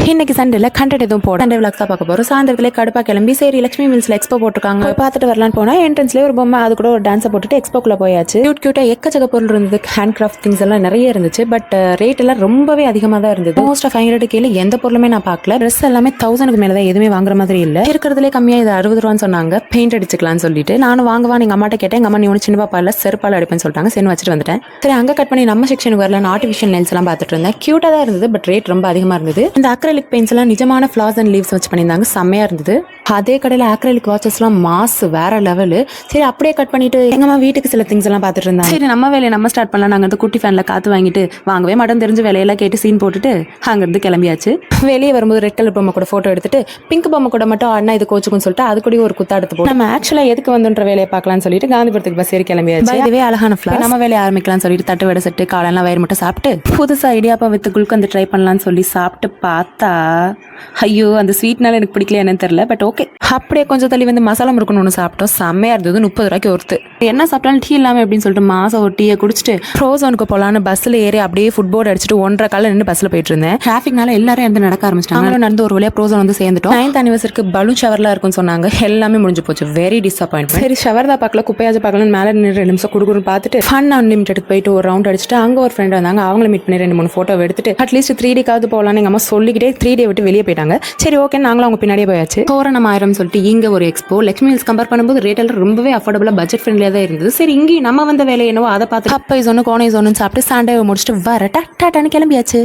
இன்னைக்கு சண்டேல கண்டென்ட் எதுவும் போட சண்டே விளாக்ஸா பார்க்க போறோம். சாயந்தரத்துல கடுப்பா கிளம்பி சரி லட்சுமி மில்ஸ்ல எக்ஸ்போ போட்டிருக்காங்க போய் பார்த்துட்டு வரலான்னு போனா என்ட்ரன்ஸ்ல ஒரு பொம்மை அது கூட ஒரு டான்ஸை போட்டுட்டு எக்ஸ்போக்குள்ள போயாச்சு. கியூட்டா எக்கச்சக்க பொருள் இருந்தது. ஹேண்ட் கிராஃப்ட் திங்ஸ் எல்லாம் நிறைய இருந்துச்சு. பட் ரேட் எல்லாம் ரொம்பவே அதிகமா தான் இருந்தது. மோஸ்ட் ஆஃப் 500 கீழே எந்த பொருளுமே நான் பார்க்கல. ட்ரெஸ் எல்லாமே 1000க்கு மேல தான் எதுவுமே வாங்குற மாதிரி இல்ல. இருக்கிறதுலே கம்மியா இது 60 ரூபான்னு சொன்னாங்க. பெயிண்ட் அடிச்சுக்கலாம்னு சொல்லிட்டு நானும் வாங்குவான் எங்க அம்மாட்ட கேட்டேன். எங்க அம்மா நீ ஒன்று சின்ன பாப்பா இல்ல செருப்பால அடிப்பேன்னு சொல்லிட்டாங்க. சென்னு வச்சுட்டு வந்துட்டேன். சரி அங்க கட் பண்ணி நம்ம செக்ஷனுக்கு வரல. ஆர்டிஃபிஷியல் நெயில்ஸ் எல்லாம் பார்த்துட்டு இருந்தேன். கியூட்டா தான் இருந்தது. பட் ரேட் ரொம்ப அதிகமா இருந்தது. இந்த அக்ரிலிக் பெயிண்ட்ஸ் எல்லாம் நிஜமான ஃபிளார்ஸ் அண்ட் லீவ்ஸ் வச்சு பண்ணியிருந்தாங்க. செம்மையா இருந்தது. அதே கடையில் அக்ரிலிக் வாட்சஸ் எல்லாம் மாஸ் வேற லெவலு. சரி அப்படியே கட் பண்ணிட்டு எங்கம்மா வீட்டுக்கு சில திங்ஸ் எல்லாம் பார்த்துட்டு இருந்தாங்க. சரி நம்ம வேலையை நம்ம ஸ்டார்ட் பண்ணலாம். நாங்கள் வந்து குட்டி ஃபேன்ல காத்து வாங்கிட்டு வாங்கவே மாட்டோம் தெரிஞ்ச வேலையெல்லாம் கேட்டு சீன் போட்டுட்டு அங்கிருந்து கிளம்பியாச்சு. வெளியே வரும்போது ரெட் கலர் பொம்மை கூட போட்டோ எடுத்துட்டு பிங்க் பொம்மை கூட மட்டும் ஆடினா இது கோச்சுக்குன்னு சொல்லிட்டு அது கூட ஒரு குத்தா எடுத்து போட்டு நம்ம ஆக்சுவலா எதுக்கு வந்துன்ற வேலையை பார்க்கலாம்னு சொல்லிட்டு காந்திபுரத்துக்கு பஸ் ஏறி கிளம்பியாச்சு. இதுவே அழகான ஃபிளார். நம்ம வேலையை ஆரம்பிக்கலாம்னு சொல்லிட்டு தட்டு வடை செட்டு காலெல்லாம் வயிறு மட்டும் சாப்பிட்டு புதுசா இடியாப்பா வித்து குல்கந்து ட்ரை பண்ணலாம்னு சொல்லி சாப்பிட்டு பார்த்தா ஐயோ அந்த ஸ்வீட்னால எனக்கு பிடிக்கல என்னன்னு தெரியல. பட் ஓகே அப்படியே கொஞ்சம் தள்ளி வந்து மசாலா முறுக்குன்னு ஒன்று சாப்பிட்டோம். செம்மையா இருந்தது. 30 ரூபாய்க்கு ஒருத்து. என்ன சாப்பிட்டாலும் டீ இல்லாமல் அப்படின்னு சொல்லிட்டு மாசம் ஒரு டீயை குடிச்சிட்டு ப்ரோசோனுக்கு போலான்னு பஸ்ல ஏறி அப்படியே ஃபுட்போர்ட் அடிச்சுட்டு 1.5 கால நின்று பஸ்ல போயிட்டு இருந்தேன். டிராஃபிக்னால எல்லாரும் இருந்து நடக்க ஆரம்பிச்சிட்டாங்க. நடந்து ஒரு வழியா ப்ரோசோன் வந்து சேர்ந்துட்டோம். 9th anniversary பலூன் ஷவர்லாம் இருக்குன்னு சொன்னாங்க. எல்லாமே முடிஞ்சு போச்சு. Very disappointment. சரி ஷவர் தான் பார்க்கல குப்பையாச்சும் பார்க்கணும் மேலே நின்று 2 நிமிஷம் குடுக்குன்னு பார்த்துட்டு ஃபன் அன்லிமிட்டெட் போயிட்டு ஒரு ரவுண்ட் அடிச்சுட்டு அங்கே ஒரு ஃப்ரெண்ட் வந்தாங்க. அவங்கள மீட் பண்ணி 2-3 ஃபோட்டோ எடுத்துட்டு அட்லீஸ்ட் 3Dக்காவது போகலான்னு எங்க அம்மா சொல்லிக்கிட்டே 3D விட்டு வெளியே போயிட்டாங்க. சரி ஓகே நாங்களும் அவங்க பின்னாடியே போயாச்சு. தோரணம் 1000 சொல்லிட்டு இங்க ஒரு எக்ஸ்போ. லட்சுமி மில்ஸ் கம்பேர் பண்ணும்போது ரேட் எல்லாம் ரொம்பவே அஃபோர்டபுளா பட்ஜெட் ஃப்ரெண்ட்லியா தான் இருந்தது. சரி இங்கே நம்ம வந்த வேலை என்னவோ அதை பார்த்து கப்பை ஒன்று கோனை ஒன்று சாப்பிட்டு சாண்டே முடிச்சுட்டு வர டாட்டான்னு கிளம்பியாச்சு.